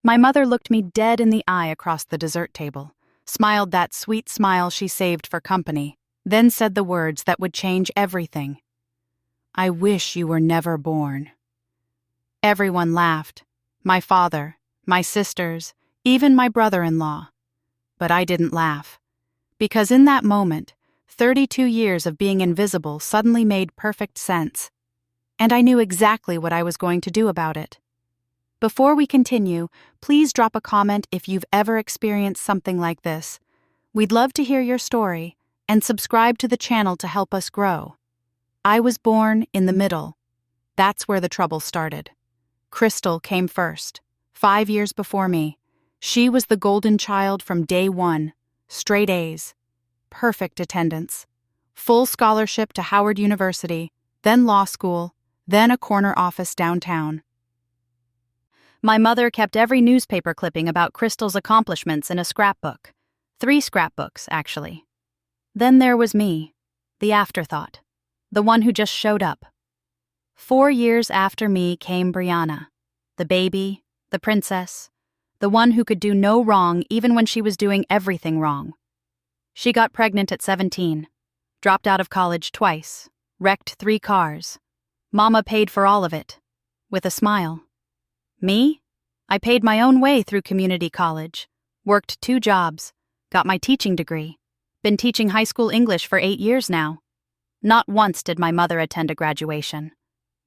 My mother looked me dead in the eye across the dessert table, smiled that sweet smile she saved for company, then said the words that would change everything. "I wish you were never born." Everyone laughed. My father, my sisters, even my brother-in-law. But I didn't laugh. Because in that moment, 32 years of being invisible suddenly made perfect sense. And I knew exactly what I was going to do about it. Before we continue, please drop a comment if you've ever experienced something like this. We'd love to hear your story, and subscribe to the channel to help us grow. I was born in the middle. That's where the trouble started. Crystal came first, 5 years before me. She was the golden child from day one. Straight A's, perfect attendance, full scholarship to Howard University, then law school, then a corner office downtown. My mother kept every newspaper clipping about Crystal's accomplishments in a scrapbook. 3 scrapbooks, actually. Then there was me, the afterthought, the one who just showed up. 4 years after me came Brianna, the baby, the princess, the one who could do no wrong even when she was doing everything wrong. She got pregnant at 17, dropped out of college twice, wrecked 3 cars. Mama paid for all of it, with a smile. Me? I paid my own way through community college, worked 2 jobs, got my teaching degree, been teaching high school English for 8 years now. Not once did my mother attend a graduation.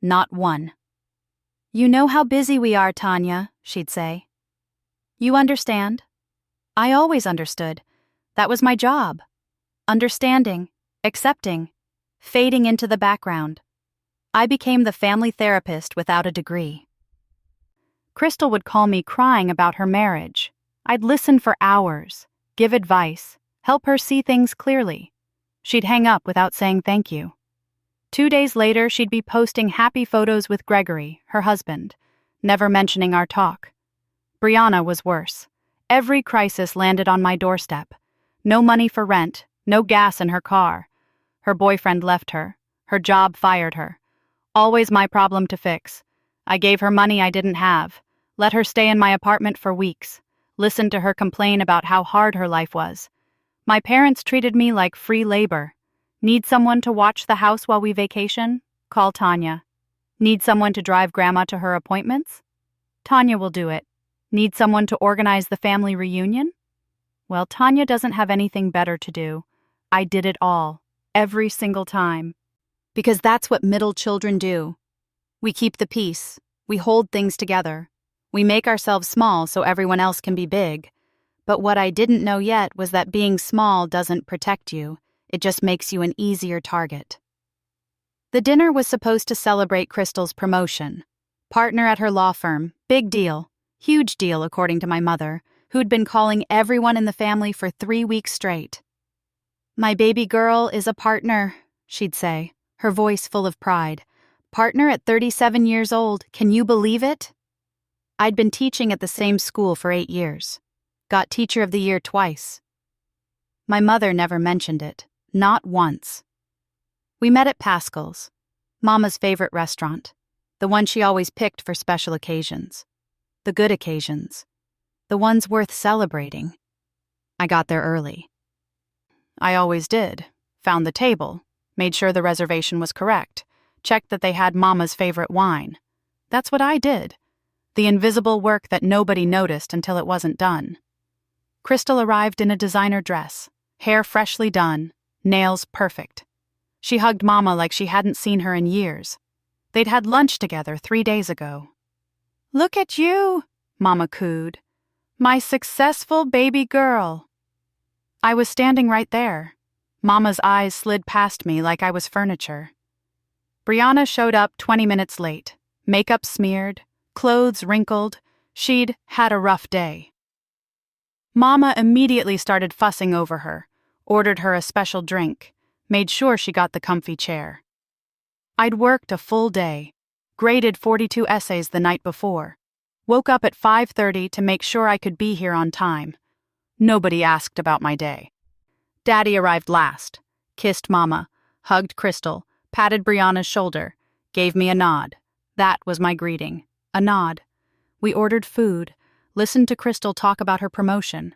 Not one. "You know how busy we are, Tanya," she'd say. "You understand?" I always understood. That was my job. Understanding, accepting, fading into the background. I became the family therapist without a degree. Crystal would call me crying about her marriage. I'd listen for hours, give advice, help her see things clearly. She'd hang up without saying thank you. 2 days later, she'd be posting happy photos with Gregory, her husband, never mentioning our talk. Brianna was worse. Every crisis landed on my doorstep. No money for rent, no gas in her car. Her boyfriend left her. Her job fired her. Always my problem to fix. I gave her money I didn't have, let her stay in my apartment for weeks, listened to her complain about how hard her life was. My parents treated me like free labor. Need someone to watch the house while we vacation? Call Tanya. Need someone to drive Grandma to her appointments? Tanya will do it. Need someone to organize the family reunion? Well, Tanya doesn't have anything better to do. I did it all, every single time. Because that's what middle children do. We keep the peace. We hold things together. We make ourselves small so everyone else can be big. But what I didn't know yet was that being small doesn't protect you. It just makes you an easier target. The dinner was supposed to celebrate Crystal's promotion. Partner at her law firm, big deal. Huge deal, according to my mother, who'd been calling everyone in the family for 3 weeks straight. "My baby girl is a partner," she'd say, her voice full of pride. "Partner at 37 years old, can you believe it?" I'd been teaching at the same school for 8 years. Got Teacher of the Year twice. My mother never mentioned it, not once. We met at Pascal's, Mama's favorite restaurant, the one she always picked for special occasions. The good occasions. The ones worth celebrating. I got there early. I always did. Found the table, made sure the reservation was correct, checked that they had Mama's favorite wine. That's what I did. The invisible work that nobody noticed until it wasn't done. Crystal arrived in a designer dress, hair freshly done, nails perfect. She hugged Mama like she hadn't seen her in years. They'd had lunch together 3 days ago. "Look at you," Mama cooed. "My successful baby girl." I was standing right there. Mama's eyes slid past me like I was furniture. Brianna showed up 20 minutes late, makeup smeared, clothes wrinkled. She'd had a rough day. Mama immediately started fussing over her, ordered her a special drink, made sure she got the comfy chair. I'd worked a full day, graded 42 essays the night before, woke up at 5:30 to make sure I could be here on time. Nobody asked about my day. Daddy arrived last, kissed Mama, hugged Crystal, patted Brianna's shoulder, gave me a nod. That was my greeting, a nod. We ordered food, Listened to Crystal talk about her promotion,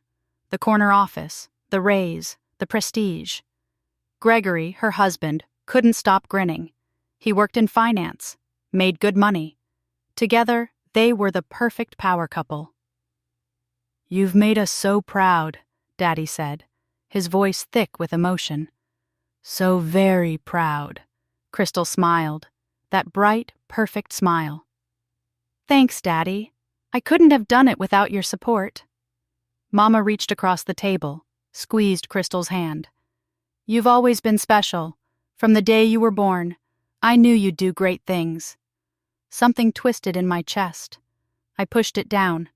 the corner office, the raise, the prestige. Gregory, her husband, couldn't stop grinning. He worked in finance, made good money. Together, they were the perfect power couple. "You've made us so proud," Daddy said, his voice thick with emotion. "So very proud." Crystal smiled, that bright, perfect smile. "Thanks, Daddy. I couldn't have done it without your support." Mama reached across the table, squeezed Crystal's hand. "You've always been special. From the day you were born, I knew you'd do great things." Something twisted in my chest. I pushed it down.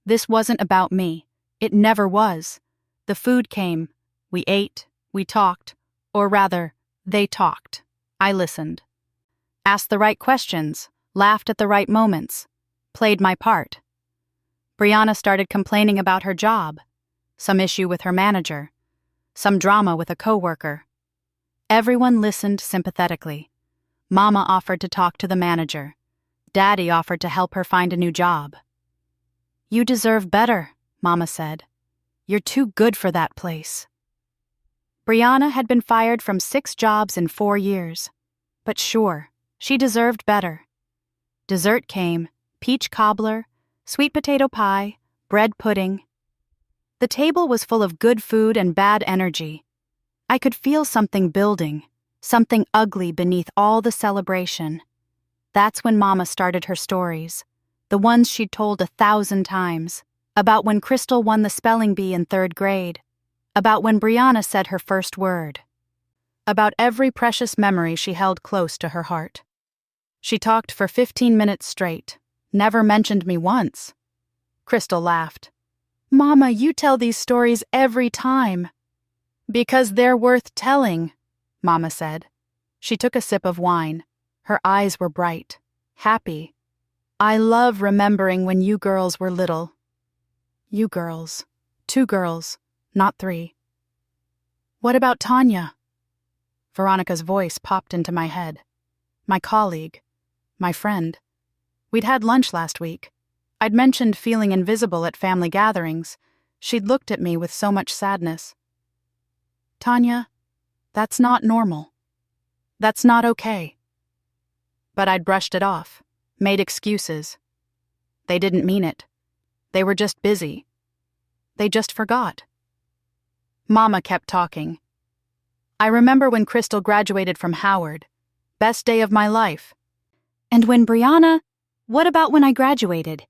This wasn't about me. It never was. The food came. We ate. We talked. Or rather, they talked. I listened. Asked the right questions. Laughed at the right moments. Played my part. Brianna started complaining about her job. Some issue with her manager. Some drama with a coworker. Everyone listened sympathetically. Mama offered to talk to the manager. Daddy offered to help her find a new job. "You deserve better," Mama said. "You're too good for that place." Brianna had been fired from 6 jobs in 4 years. But sure, she deserved better. Dessert came, peach cobbler, sweet potato pie, bread pudding. The table was full of good food and bad energy. I could feel something building, something ugly beneath all the celebration. That's when Mama started her stories, the ones she'd told 1,000 times, about when Crystal won the spelling bee in 3rd grade, about when Brianna said her first word, about every precious memory she held close to her heart. She talked for 15 minutes straight, never mentioned me once. Crystal laughed. "Mama, you tell these stories every time." "Because they're worth telling," Mama said. She took a sip of wine. Her eyes were bright, happy. "I love remembering when you girls were little." "You girls. 2 girls, not 3. "What about Tanya?" Veronica's voice popped into my head. My colleague. My friend. We'd had lunch last week. I'd mentioned feeling invisible at family gatherings. She'd looked at me with so much sadness. "Tanya, that's not normal. That's not okay." But I'd brushed it off, made excuses. They didn't mean it. They were just busy. They just forgot. Mama kept talking. "I remember when Crystal graduated from Howard. Best day of my life." "And when Brianna, what about when I graduated?"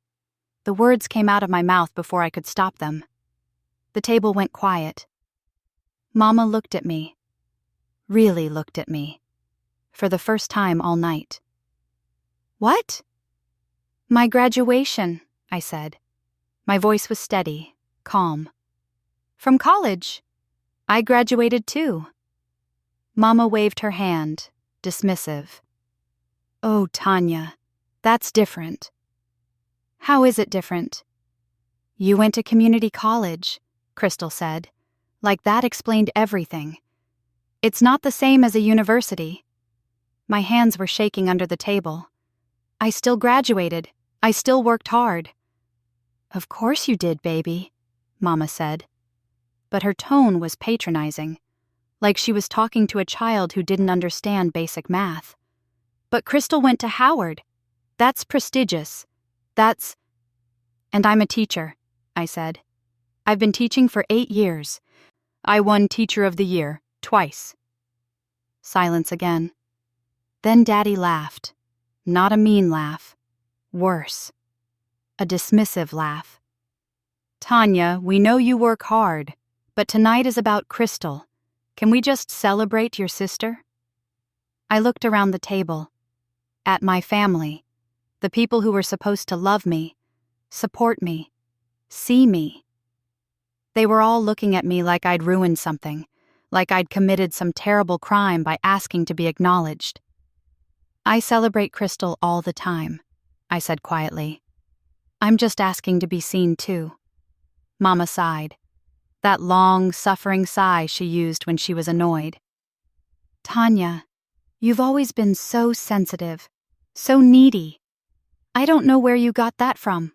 The words came out of my mouth before I could stop them. The table went quiet. Mama looked at me. Really looked at me. For the first time all night. "What?" "My graduation," I said. My voice was steady, calm. "From college. I graduated too." Mama waved her hand, dismissive. "Oh, Tanya, that's different." "How is it different?" "You went to community college," Crystal said, like that explained everything. "It's not the same as a university." My hands were shaking under the table. "I still graduated. I still worked hard." "Of course you did, baby," Mama said. But her tone was patronizing, like she was talking to a child who didn't understand basic math. "But Crystal went to Howard. That's prestigious. That's—" "And I'm a teacher," I said. "I've been teaching for 8 years. I won Teacher of the Year, twice." Silence again. Then Daddy laughed. Not a mean laugh. Worse. A dismissive laugh. "Tanya, we know you work hard, but tonight is about Crystal. Can we just celebrate your sister?" I looked around the table. At my family. The people who were supposed to love me, support me, see me. They were all looking at me like I'd ruined something, like I'd committed some terrible crime by asking to be acknowledged. "I celebrate Crystal all the time," I said quietly. "I'm just asking to be seen too." Mama sighed. That long, suffering sigh she used when she was annoyed. "Tanya, you've always been so sensitive, so needy. I don't know where you got that from."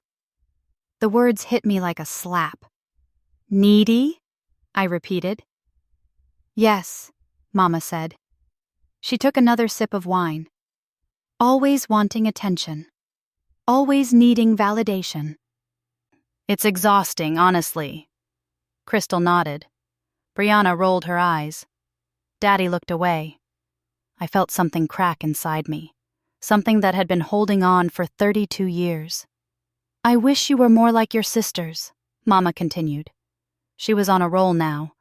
The words hit me like a slap. Needy? I repeated. Yes, Mama said. She took another sip of wine. Always wanting attention. Always needing validation. It's exhausting, honestly. Crystal nodded. Brianna rolled her eyes. Daddy looked away. I felt something crack inside me. Something that had been holding on for 32 years. I wish you were more like your sisters, Mama continued. She was on a roll now.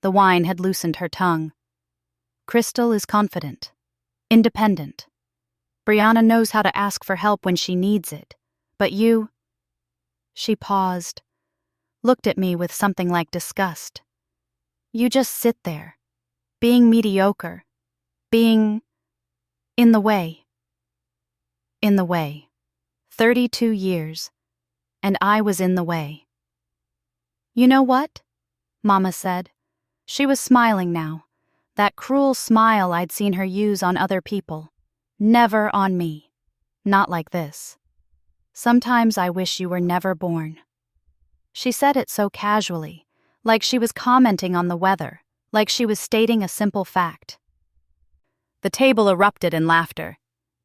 The wine had loosened her tongue. Crystal is confident, independent. Brianna knows how to ask for help when she needs it. But you... She paused, looked at me with something like disgust. You just sit there, being mediocre, being... in the way. In the way. 32 years, and I was in the way. You know what? Mama said. She was smiling now, that cruel smile I'd seen her use on other people. Never on me. Not like this. Sometimes I wish you were never born. She said it so casually, like she was commenting on the weather, like she was stating a simple fact. The table erupted in laughter.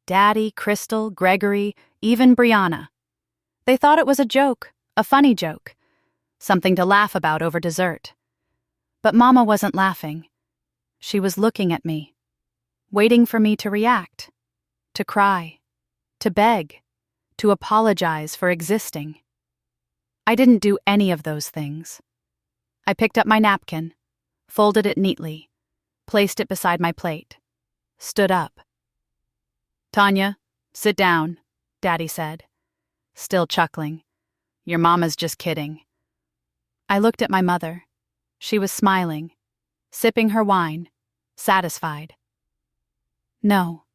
Daddy, Crystal, Gregory, even Brianna. They thought it was a joke, a funny joke, something to laugh about over dessert. But Mama wasn't laughing. She was looking at me, waiting for me to react, to cry, to beg, to apologize for existing. I didn't do any of those things. I picked up my napkin, folded it neatly, placed it beside my plate, stood up. Tanya, sit down, Daddy said, still chuckling. Your mama's just kidding. I looked at my mother. She was smiling, sipping her wine, satisfied. No,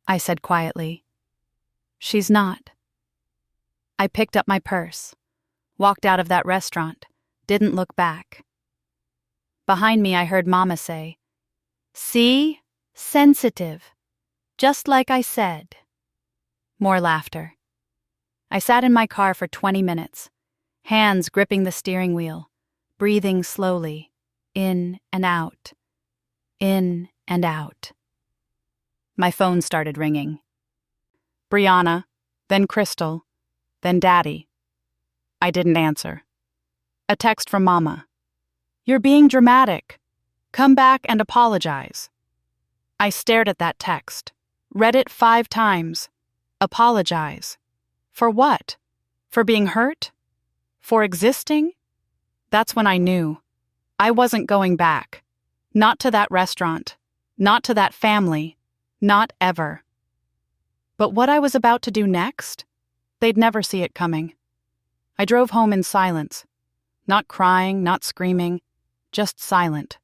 I said quietly. She's not. I picked up my purse, walked out of that restaurant, didn't look back. Behind me I heard Mama say, "See? Sensitive. Just like I said." More laughter. I sat in my car for 20 minutes, hands gripping the steering wheel, breathing slowly, in and out, in and out. My phone started ringing. Brianna, then Crystal, then Daddy. I didn't answer. A text from Mama. You're being dramatic. Come back and apologize. I stared at that text, read it 5 times. Apologize. For what? For being hurt? For existing? That's when I knew. I wasn't going back. Not to that restaurant. Not to that family. Not ever. But what I was about to do next? They'd never see it coming. I drove home in silence. Not crying, not screaming, just silent.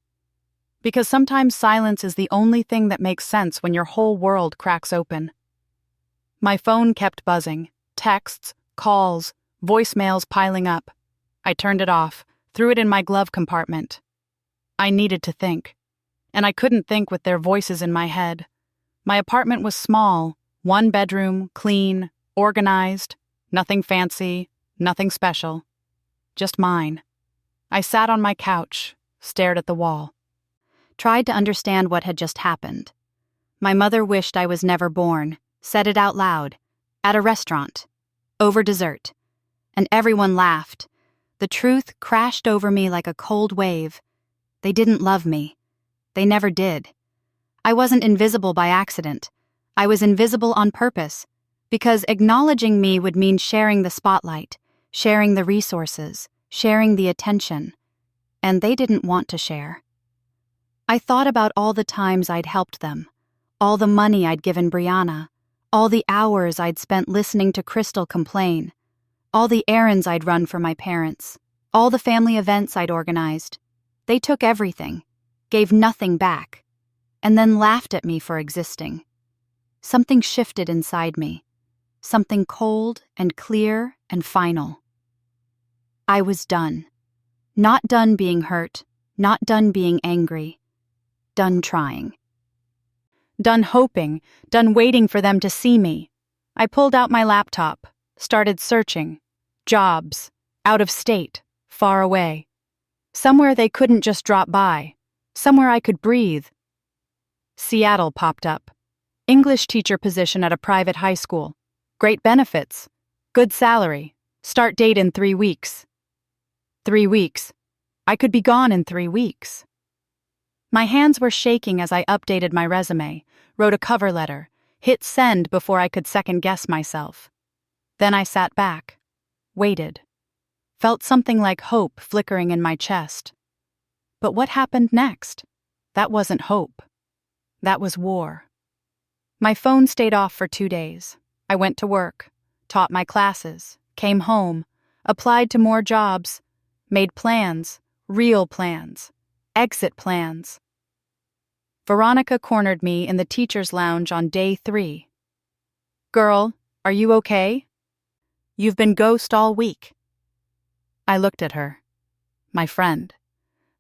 Because sometimes silence is the only thing that makes sense when your whole world cracks open. My phone kept buzzing. Texts, calls, voicemails piling up. I turned it off, threw it in my glove compartment. I needed to think. And I couldn't think with their voices in my head. My apartment was small, 1 bedroom, clean, organized, nothing fancy, nothing special. Just mine. I sat on my couch, stared at the wall. Tried to understand what had just happened. My mother wished I was never born, said it out loud, at a restaurant, over dessert. And everyone laughed. The truth crashed over me like a cold wave. They didn't love me. They never did. I wasn't invisible by accident. I was invisible on purpose, because acknowledging me would mean sharing the spotlight, sharing the resources, sharing the attention. And they didn't want to share. I thought about all the times I'd helped them, all the money I'd given Brianna, all the hours I'd spent listening to Crystal complain, all the errands I'd run for my parents, all the family events I'd organized. They took everything, gave nothing back, and then laughed at me for existing. Something shifted inside me, something cold and clear and final. I was done. Not done being hurt, not done being angry, done trying. Done hoping, done waiting for them to see me. I pulled out my laptop, started searching, Jobs. Out of state. Far away. Somewhere they couldn't just drop by. Somewhere I could breathe. Seattle popped up. English teacher position at a private high school. Great benefits. Good salary. Start date in 3 weeks. 3 weeks. I could be gone in 3 weeks. My hands were shaking as I updated my resume, wrote a cover letter, hit send before I could second-guess myself. Then I sat back, waited, felt something like hope flickering in my chest. But what happened next? That wasn't hope. That was war. My phone stayed off for 2 days. I went to work, taught my classes, came home, applied to more jobs, made plans, real plans, exit plans. Veronica cornered me in the teacher's lounge on day 3. "Girl, are you okay? You've been ghost all week." I looked at her. My friend.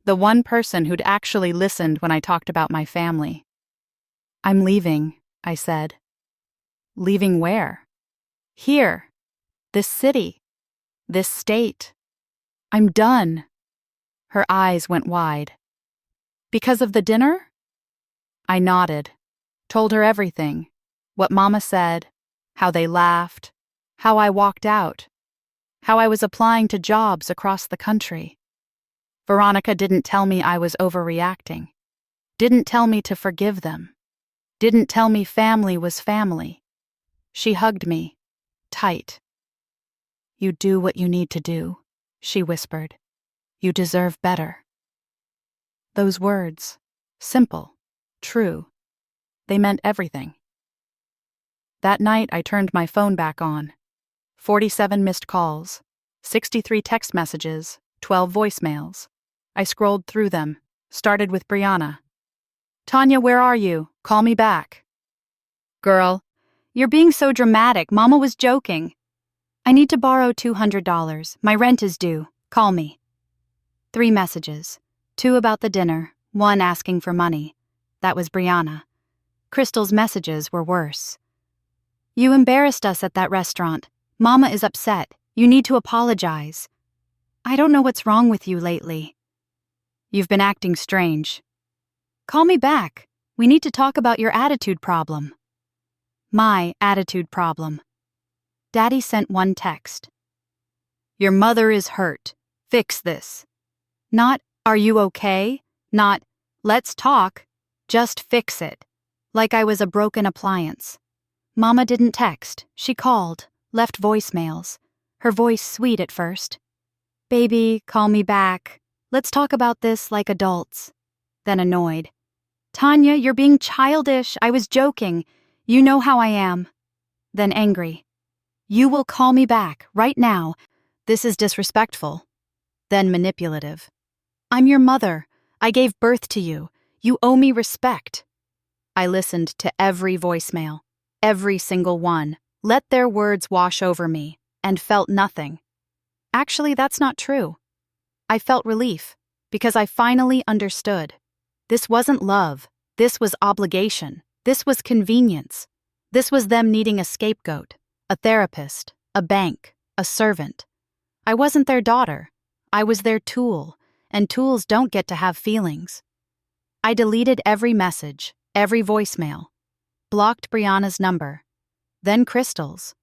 The one person who'd actually listened when I talked about my family. "I'm leaving," I said. "Leaving where?" "Here. This city. This state. I'm done." Her eyes went wide. "Because of the dinner?" I nodded, told her everything. What Mama said, how they laughed, how I walked out, how I was applying to jobs across the country. Veronica didn't tell me I was overreacting. Didn't tell me to forgive them. Didn't tell me family was family. She hugged me, tight. "You do what you need to do," she whispered. "You deserve better." Those words, simple, true, they meant everything. That night I turned my phone back on. 47 missed calls, 63 text messages, 12 voicemails. I scrolled through them, started with Brianna. "Tanya, where are you? Call me back." "Girl, you're being so dramatic. Mama was joking. I need to borrow $200. My rent is due. Call me." 3 messages, 2 about the dinner, 1 asking for money. That was Brianna. Crystal's messages were worse. "You embarrassed us at that restaurant. Mama is upset. You need to apologize. I don't know what's wrong with you lately. You've been acting strange. Call me back. We need to talk about your attitude problem." My attitude problem. Daddy sent 1 text. "Your mother is hurt. Fix this." Not, "Are you okay?" Not, "Let's talk." Just fix it. Like I was a broken appliance. Mama didn't text. She called, left voicemails. Her voice sweet at first. "Baby, call me back. Let's talk about this like adults." Then annoyed. "Tanya, you're being childish. I was joking. You know how I am." Then angry. "You will call me back, right now. This is disrespectful." Then manipulative. "I'm your mother. I gave birth to you. You owe me respect." I listened to every voicemail, every single one, let their words wash over me, and felt nothing. Actually, that's not true. I felt relief, because I finally understood. This wasn't love. This was obligation. This was convenience. This was them needing a scapegoat, a therapist, a bank, a servant. I wasn't their daughter. I was their tool, and tools don't get to have feelings. I deleted every message, every voicemail, blocked Brianna's number, then Crystal's,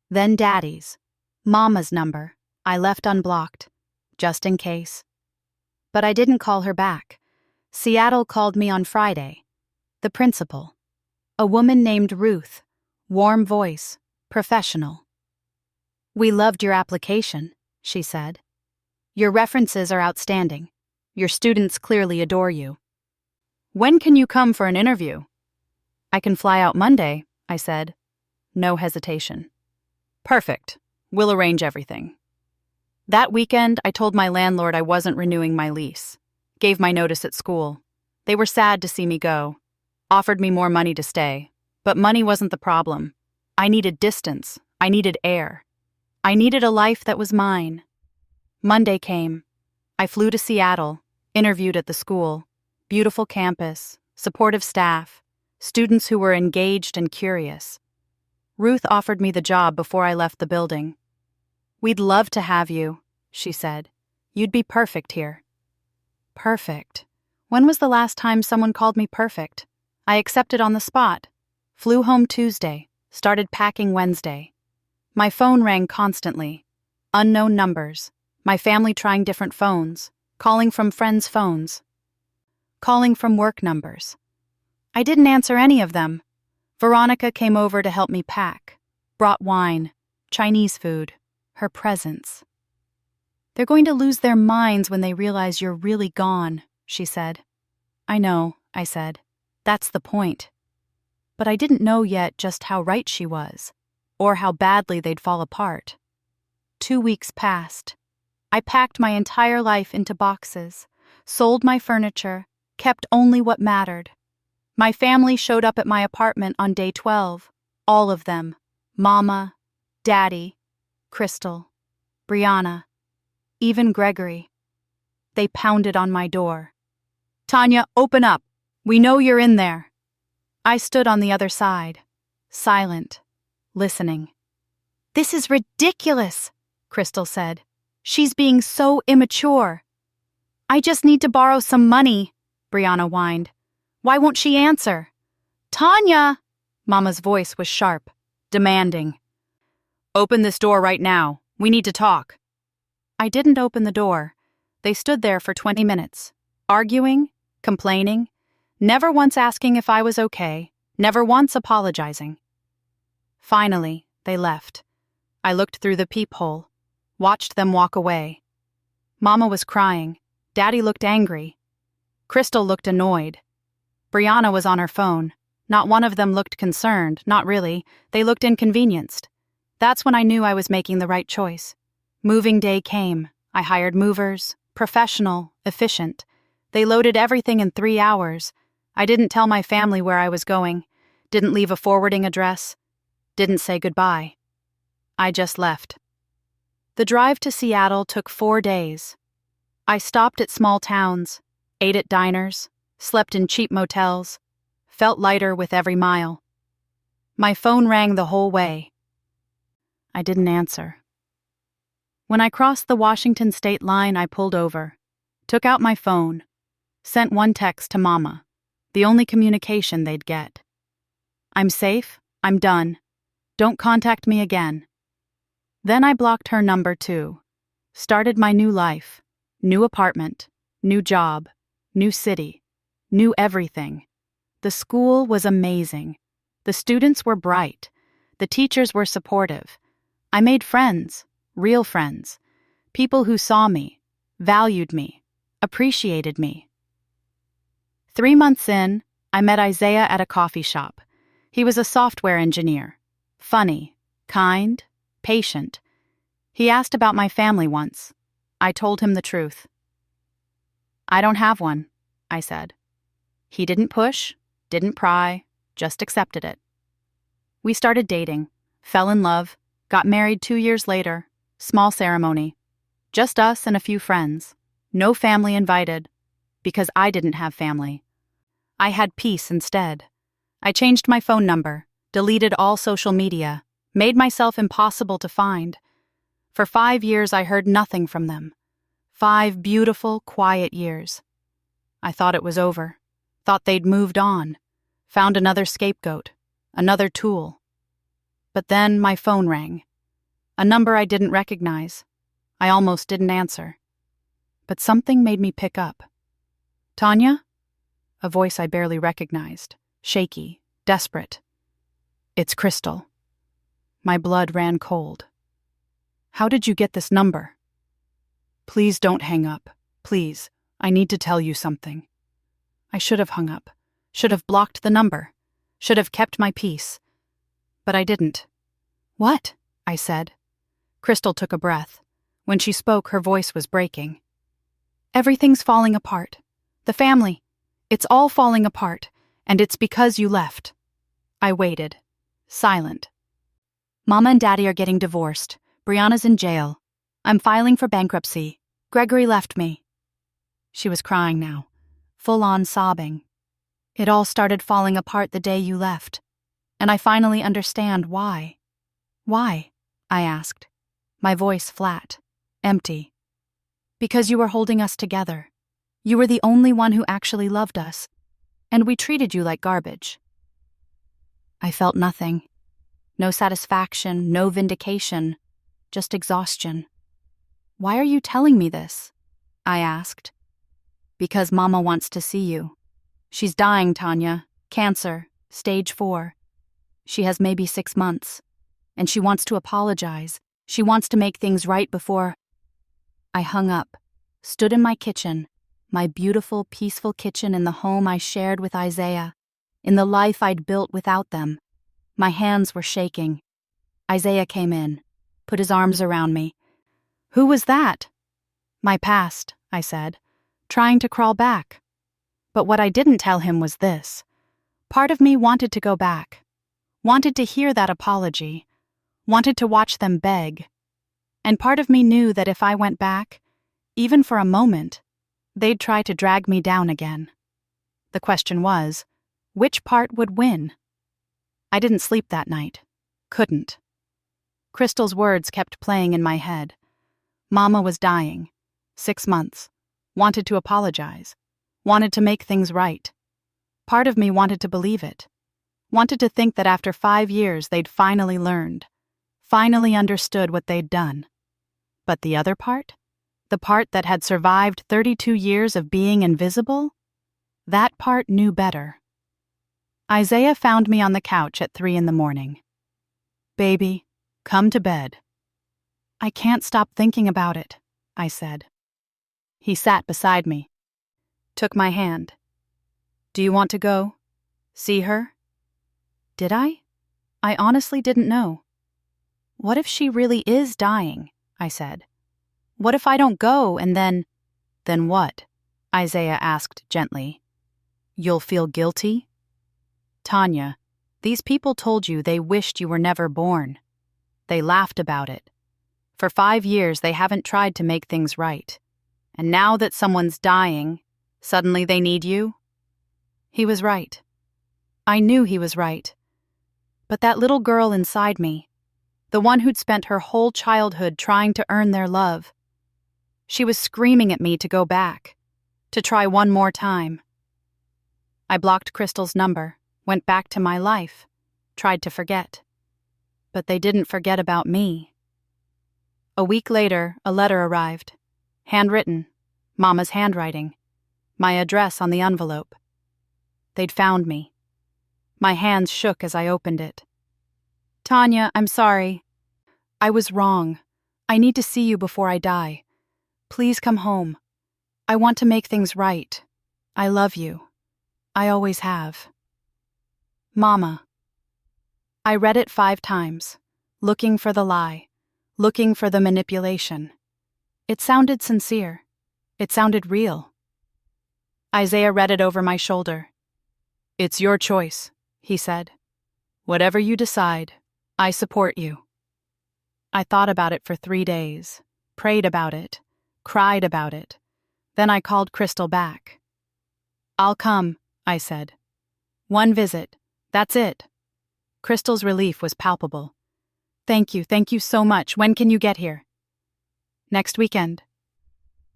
then Daddy's, Mama's number, I left unblocked, just in case. But I didn't call her back. Seattle called me on Friday. The principal. A woman named Ruth. Warm voice. Professional. "We loved your application," she said. "Your references are outstanding. Your students clearly adore you. When can you come for an interview?" "I can fly out Monday," I said. No hesitation. "Perfect. We'll arrange everything." That weekend, I told my landlord I wasn't renewing my lease. Gave my notice at school. They were sad to see me go. Offered me more money to stay. But money wasn't the problem. I needed distance. I needed air. I needed a life that was mine. Monday came. I flew to Seattle, interviewed at the school. Beautiful campus, supportive staff, students who were engaged and curious. Ruth offered me the job before I left the building. "We'd love to have you," she said. "You'd be perfect here." Perfect. When was the last time someone called me perfect? I accepted on the spot. Flew home Tuesday, started packing Wednesday. My phone rang constantly. Unknown numbers. My family trying different phones. Calling from friends' phones. Calling from work numbers. I didn't answer any of them. Veronica came over to help me pack. Brought wine, Chinese food, her presence. "They're going to lose their minds when they realize you're really gone," she said. "I know," I said. "That's the point." But I didn't know yet just how right she was, or how badly they'd fall apart. 2 weeks passed. I packed my entire life into boxes, sold my furniture, kept only what mattered. My family showed up at my apartment on day 12, all of them. Mama, Daddy, Crystal, Brianna, even Gregory. They pounded on my door. "Tanya, open up. We know you're in there." I stood on the other side, silent, listening. "This is ridiculous," Crystal said. "She's being so immature." "I just need to borrow some money," Brianna whined. "Why won't she answer?" "Tanya!" Mama's voice was sharp, demanding. "Open this door right now. We need to talk." I didn't open the door. They stood there for 20 minutes, arguing, complaining, never once asking if I was okay, never once apologizing. Finally, they left. I looked through the peephole, watched them walk away. Mama was crying. Daddy looked angry. Crystal looked annoyed. Brianna was on her phone. Not one of them looked concerned, not really. They looked inconvenienced. That's when I knew I was making the right choice. Moving day came. I hired movers, professional, efficient. They loaded everything in 3 hours. I didn't tell my family where I was going, didn't leave a forwarding address, didn't say goodbye. I just left. The drive to Seattle took 4 days. I stopped at small towns, ate at diners, slept in cheap motels, felt lighter with every mile. My phone rang the whole way. I didn't answer. When I crossed the Washington state line, I pulled over, took out my phone, sent one text to Mama, the only communication they'd get. "I'm safe, I'm done. Don't contact me again." Then I blocked her number too. Started my new life, new apartment, new job, new city, new everything. The school was amazing. The students were bright. The teachers were supportive. I made friends, real friends, people who saw me, valued me, appreciated me. 3 months in, I met Isaiah at a coffee shop. He was a software engineer. Funny, kind, patient. He asked about my family once. I told him the truth. "I don't have one," I said. He didn't push, didn't pry, just accepted it. We started dating, fell in love, got married 2 years later, small ceremony. Just us and a few friends. No family invited, because I didn't have family. I had peace instead. I changed my phone number, deleted all social media, made myself impossible to find. For 5 years I heard nothing from them. 5 beautiful, quiet years. I thought it was over. Thought they'd moved on. Found another scapegoat. Another tool. But then my phone rang. A number I didn't recognize. I almost didn't answer. But something made me pick up. "Tanya?" A voice I barely recognized. Shaky, desperate. "It's Crystal." My blood ran cold. "How did you get this number?" "Please don't hang up. Please. I need to tell you something." I should have hung up. Should have blocked the number. Should have kept my peace. But I didn't. "What?" I said. Crystal took a breath. When she spoke, her voice was breaking. "Everything's falling apart. The family. It's all falling apart, and it's because you left." I waited, silent. "Mama and Daddy are getting divorced. Brianna's in jail. I'm filing for bankruptcy. Gregory left me." She was crying now, full-on sobbing. "It all started falling apart the day you left, and I finally understand why." "Why?" I asked. My voice flat, empty. Because you were holding us together. You were the only one who actually loved us, and we treated you like garbage. I felt nothing. No satisfaction, no vindication, just exhaustion. Why are you telling me this? I asked. Because Mama wants to see you. She's dying, Tanya. Cancer, stage 4. She has maybe 6 months. And she wants to apologize. She wants to make things right before... I hung up, stood in my kitchen, my beautiful, peaceful kitchen in the home I shared with Isaiah, in the life I'd built without them. My hands were shaking. Isaiah came in, put his arms around me. Who was that? My past, I said, trying to crawl back. But what I didn't tell him was this. Part of me wanted to go back, wanted to hear that apology, wanted to watch them beg. And part of me knew that if I went back, even for a moment, they'd try to drag me down again. The question was, which part would win? I didn't sleep that night. Couldn't. Crystal's words kept playing in my head. Mama was dying. 6 months. Wanted to apologize. Wanted to make things right. Part of me wanted to believe it. Wanted to think that after 5 years they'd finally learned. Finally understood what they'd done. But the other part? The part that had survived 32 years of being invisible? That part knew better. Isaiah found me on the couch at 3 a.m. Baby, come to bed. I can't stop thinking about it, I said. He sat beside me, took my hand. Do you want to go? See her? Did I? I honestly didn't know. What if she really is dying? I said. What if I don't go and then... Then what? Isaiah asked gently. You'll feel guilty? Tanya, these people told you they wished you were never born. They laughed about it. For 5 years they haven't tried to make things right. And now that someone's dying, suddenly they need you? He was right. I knew he was right. But that little girl inside me, the one who'd spent her whole childhood trying to earn their love, she was screaming at me to go back, to try one more time. I blocked Crystal's number, went back to my life, tried to forget. But they didn't forget about me. A week later, a letter arrived. Handwritten, Mama's handwriting, my address on the envelope. They'd found me. My hands shook as I opened it. Tanya, I'm sorry. I was wrong. I need to see you before I die. Please come home. I want to make things right. I love you. I always have. Mama. I read it 5 times, looking for the lie, looking for the manipulation. It sounded sincere. It sounded real. Isaiah read it over my shoulder. It's your choice, he said. Whatever you decide, I support you. I thought about it for 3 days, prayed about it, cried about it. Then I called Crystal back. I'll come, I said. 1 visit, that's it. Crystal's relief was palpable. Thank you so much. When can you get here? Next weekend.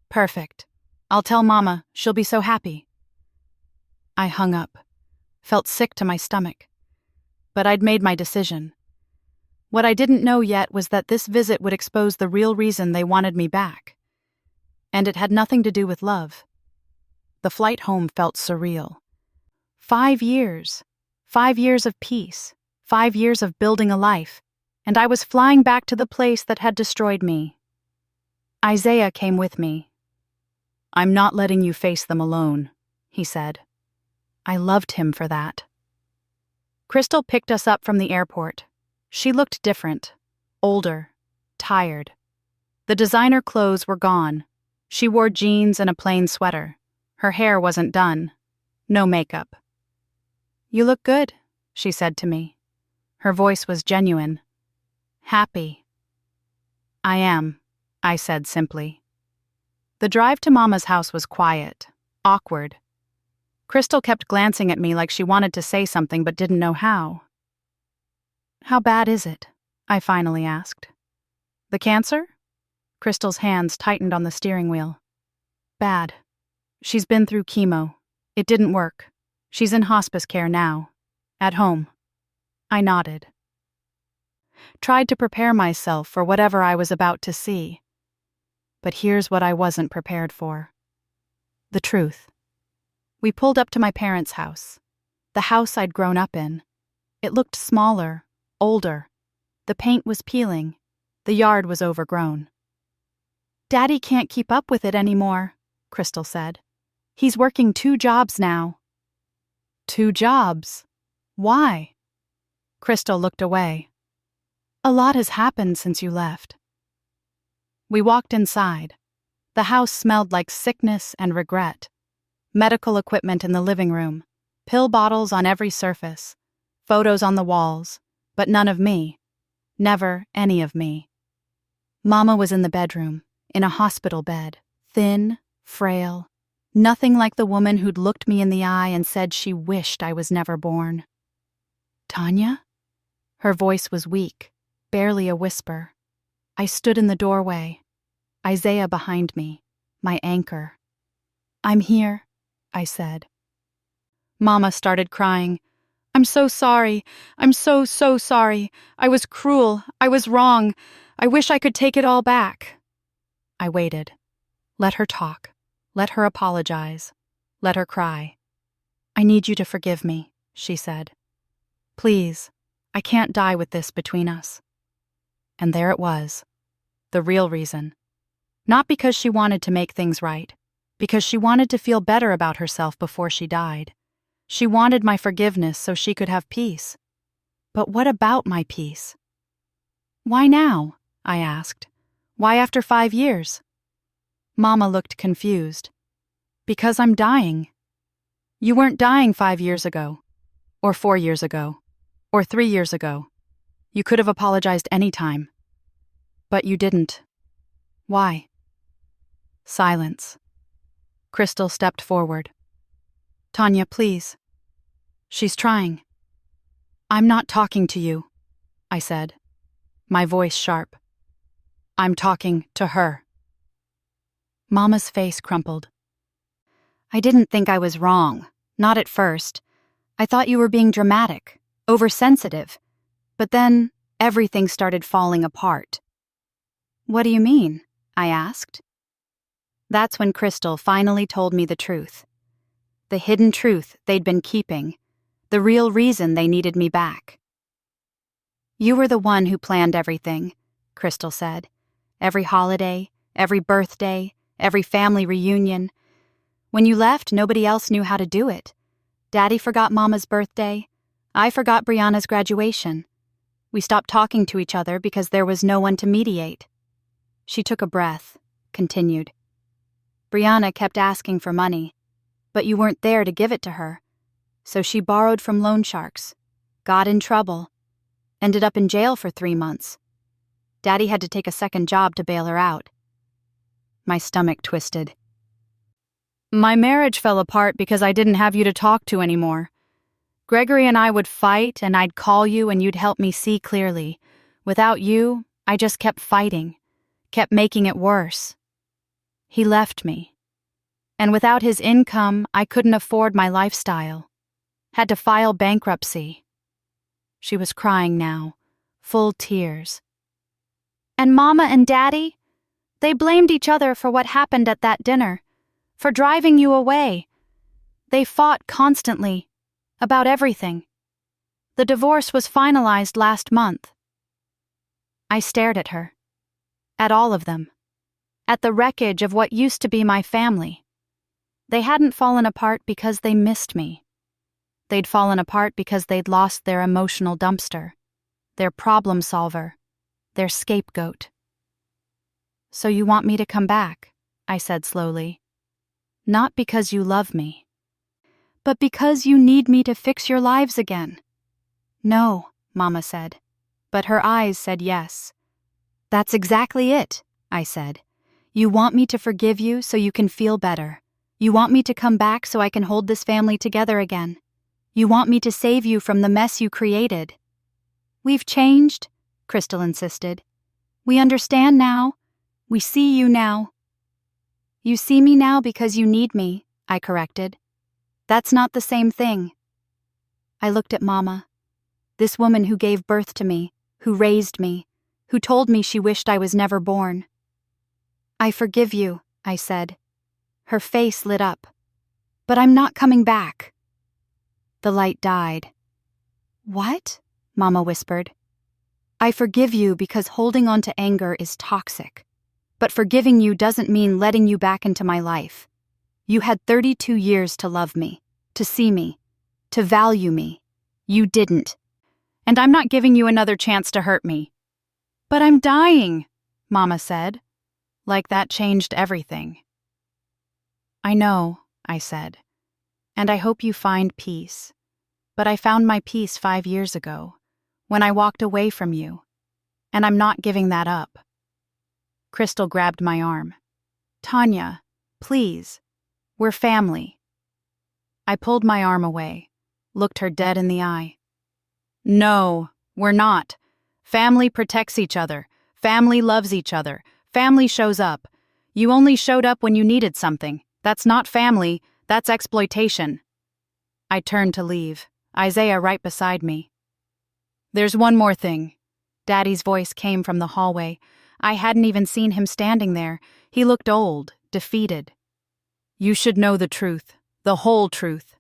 Perfect. I'll tell Mama, she'll be so happy. I hung up, felt sick to my stomach. But I'd made my decision. What I didn't know yet was that this visit would expose the real reason they wanted me back. And it had nothing to do with love. The flight home felt surreal. 5 years. 5 years of peace. 5 years of building a life. And I was flying back to the place that had destroyed me. Isaiah came with me. I'm not letting you face them alone, he said. I loved him for that. Crystal picked us up from the airport. She looked different, older, tired. The designer clothes were gone. She wore jeans and a plain sweater. Her hair wasn't done. No makeup. You look good, she said to me. Her voice was genuine. Happy. I am, I said simply. The drive to Mama's house was quiet, awkward. Crystal kept glancing at me like she wanted to say something but didn't know how. How bad is it? I finally asked. The cancer? Crystal's hands tightened on the steering wheel. Bad. She's been through chemo. It didn't work. She's in hospice care now. At home. I nodded. Tried to prepare myself for whatever I was about to see. But here's what I wasn't prepared for. The truth. We pulled up to my parents' house. The house I'd grown up in. It looked smaller, older. The paint was peeling. The yard was overgrown. Daddy can't keep up with it anymore, Crystal said. He's working 2 jobs now. 2 jobs? Why? Crystal looked away. A lot has happened since you left. We walked inside. The house smelled like sickness and regret. Medical equipment in the living room, pill bottles on every surface, photos on the walls, but none of me. Never any of me. Mama was in the bedroom, in a hospital bed, thin, frail, nothing like the woman who'd looked me in the eye and said she wished I was never born. Tanya? Her voice was weak, barely a whisper. I stood in the doorway, Isaiah behind me, my anchor. I'm here, I said. Mama started crying. I'm so sorry. I'm so sorry. I was cruel. I was wrong. I wish I could take it all back. I waited. Let her talk. Let her apologize. Let her cry. I need you to forgive me, she said. Please, I can't die with this between us. And there it was. The real reason. Not because she wanted to make things right, because she wanted to feel better about herself before she died. She wanted my forgiveness so she could have peace. But what about my peace? Why now? I asked. Why after 5 years? Mama looked confused. Because I'm dying. You weren't dying 5 years ago, or 4 years ago, or 3 years ago. You could have apologized any time. But you didn't. Why? Silence. Crystal stepped forward. Tanya, please. She's trying. I'm not talking to you, I said, my voice sharp. I'm talking to her. Mama's face crumpled. I didn't think I was wrong, not at first. I thought you were being dramatic, oversensitive. But then everything started falling apart. What do you mean? I asked. That's when Crystal finally told me the truth. The hidden truth they'd been keeping. The real reason they needed me back. You were the one who planned everything, Crystal said. Every holiday, every birthday, every family reunion. When you left, nobody else knew how to do it. Daddy forgot Mama's birthday. I forgot Brianna's graduation. We stopped talking to each other because there was no one to mediate. She took a breath, continued. Brianna kept asking for money, but you weren't there to give it to her. So she borrowed from loan sharks, got in trouble, ended up in jail for 3 months. Daddy had to take a second job to bail her out. My stomach twisted. My marriage fell apart because I didn't have you to talk to anymore. Gregory and I would fight, and I'd call you and you'd help me see clearly. Without you, I just kept fighting, kept making it worse. He left me. And without his income, I couldn't afford my lifestyle. Had to file bankruptcy. She was crying now, full tears. And Mama and Daddy? They blamed each other for what happened at that dinner, for driving you away. They fought constantly, about everything. The divorce was finalized last month. I stared at her, at all of them, at the wreckage of what used to be my family. They hadn't fallen apart because they missed me. They'd fallen apart because they'd lost their emotional dumpster, their problem solver, their scapegoat. So you want me to come back, I said slowly. Not because you love me, but because you need me to fix your lives again. No, Mama said, but her eyes said yes. That's exactly it, I said. You want me to forgive you so you can feel better. You want me to come back so I can hold this family together again. You want me to save you from the mess you created. We've changed, Crystal insisted. We understand now. We see you now. You see me now because you need me, I corrected. That's not the same thing. I looked at Mama, this woman who gave birth to me, who raised me, who told me she wished I was never born. I forgive you, I said. Her face lit up. But I'm not coming back. The light died. What? Mama whispered. I forgive you because holding on to anger is toxic. But forgiving you doesn't mean letting you back into my life. You had 32 years to love me, to see me, to value me. You didn't. And I'm not giving you another chance to hurt me. But I'm dying, Mama said. Like that changed everything. I know, I said. And I hope you find peace. But I found my peace 5 years ago, when I walked away from you. And I'm not giving that up. Crystal grabbed my arm. Tanya, please. We're family. I pulled my arm away, looked her dead in the eye. No, we're not. Family protects each other. Family loves each other. Family shows up. You only showed up when you needed something. That's not family, that's exploitation. I turned to leave, Isaiah right beside me. There's one more thing. Daddy's voice came from the hallway. I hadn't even seen him standing there. He looked old, defeated. You should know the truth, the whole truth.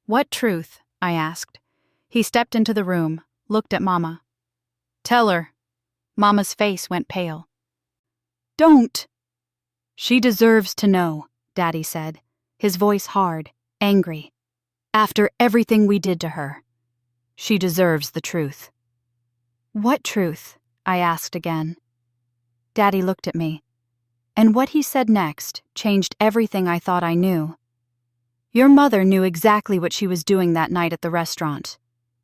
What truth? I asked. He stepped into the room, looked at Mama. Tell her. Mama's face went pale. Don't! She deserves to know, Daddy said, his voice hard, angry. After everything we did to her, she deserves the truth. What truth? I asked again. Daddy looked at me, and what he said next changed everything I thought I knew. Your mother knew exactly what she was doing that night at the restaurant.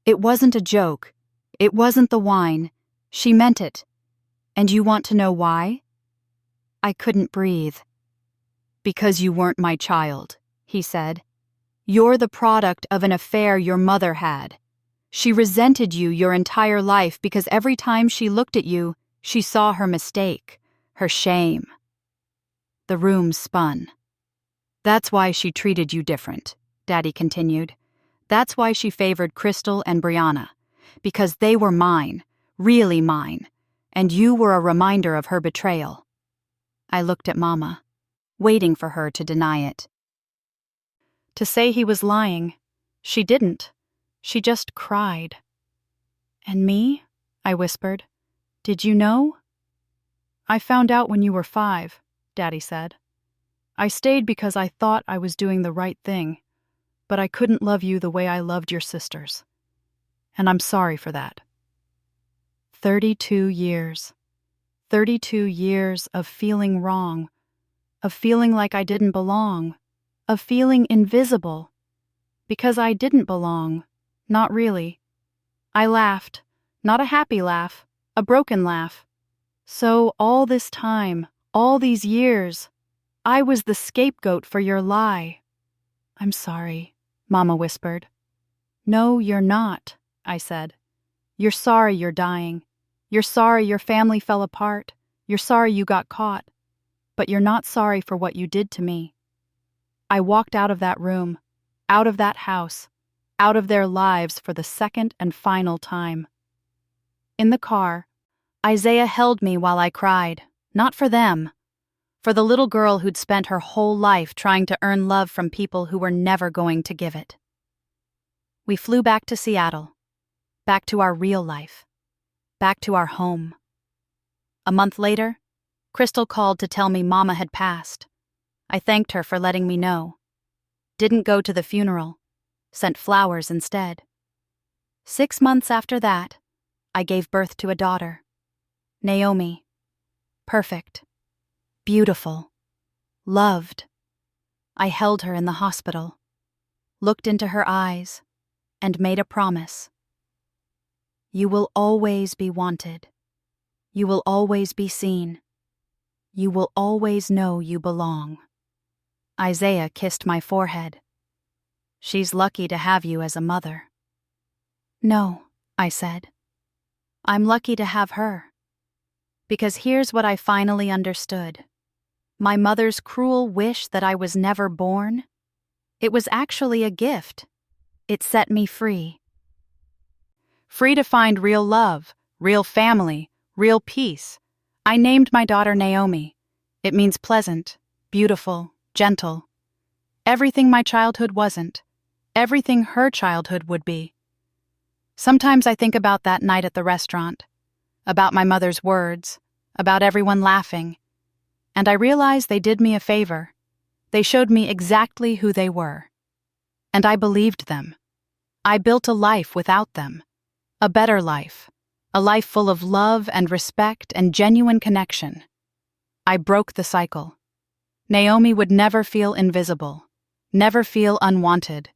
It wasn't a joke. It wasn't the wine. She meant it. And you want to know why? I couldn't breathe. Because you weren't my child, he said. You're the product of an affair your mother had. She resented you your entire life because every time she looked at you, she saw her mistake, her shame. The room spun. That's why she treated you different, Daddy continued. That's why she favored Crystal and Brianna, because they were mine, really mine, and you were a reminder of her betrayal. I looked at Mama, waiting for her to deny it. To say he was lying, she didn't. She just cried. And me? I whispered. Did you know? I found out when you were 5, Daddy said. I stayed because I thought I was doing the right thing, but I couldn't love you the way I loved your sisters. And I'm sorry for that. 32 years. 32 years of feeling wrong, of feeling like I didn't belong, of feeling invisible. Because I didn't belong, not really. I laughed, not a happy laugh, a broken laugh. So all this time, all these years, I was the scapegoat for your lie. I'm sorry, Mama whispered. No, you're not, I said. You're sorry you're dying. You're sorry your family fell apart. You're sorry you got caught. But you're not sorry for what you did to me. I walked out of that room, out of that house, out of their lives for the second and final time. In the car, Isaiah held me while I cried, not for them, for the little girl who'd spent her whole life trying to earn love from people who were never going to give it. We flew back to Seattle, back to our real life, back to our home. A month later, Crystal called to tell me Mama had passed. I thanked her for letting me know. Didn't go to the funeral, sent flowers instead. 6 months after that, I gave birth to a daughter, Naomi. Perfect, beautiful, loved. I held her in the hospital, looked into her eyes, and made a promise. You will always be wanted. You will always be seen. You will always know you belong. Isaiah kissed my forehead. She's lucky to have you as a mother. No, I said. I'm lucky to have her. because here's what I finally understood. My mother's cruel wish that I was never born, it was actually a gift. It set me free. Free to find real love, real family, real peace. I named my daughter Naomi. It means pleasant, beautiful, gentle. Everything my childhood wasn't. Everything her childhood would be. Sometimes I think about that night at the restaurant, about my mother's words, about everyone laughing, and I realize they did me a favor. They showed me exactly who they were. And I believed them. I built a life without them. A better life. A life full of love and respect and genuine connection. I broke the cycle. Naomi would never feel invisible, never feel unwanted,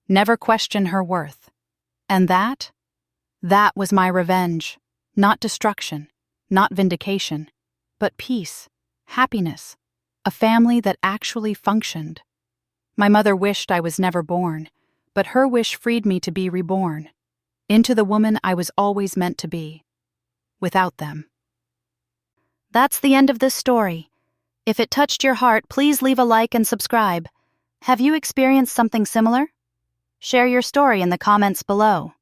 never question her worth. And that was my revenge. Not destruction, not vindication, but peace, happiness, a family that actually functioned. My mother wished I was never born, but her wish freed me to be reborn, into the woman I was always meant to be, without them. That's the end of this story. If it touched your heart, please leave a like and subscribe. Have you experienced something similar? Share your story in the comments below.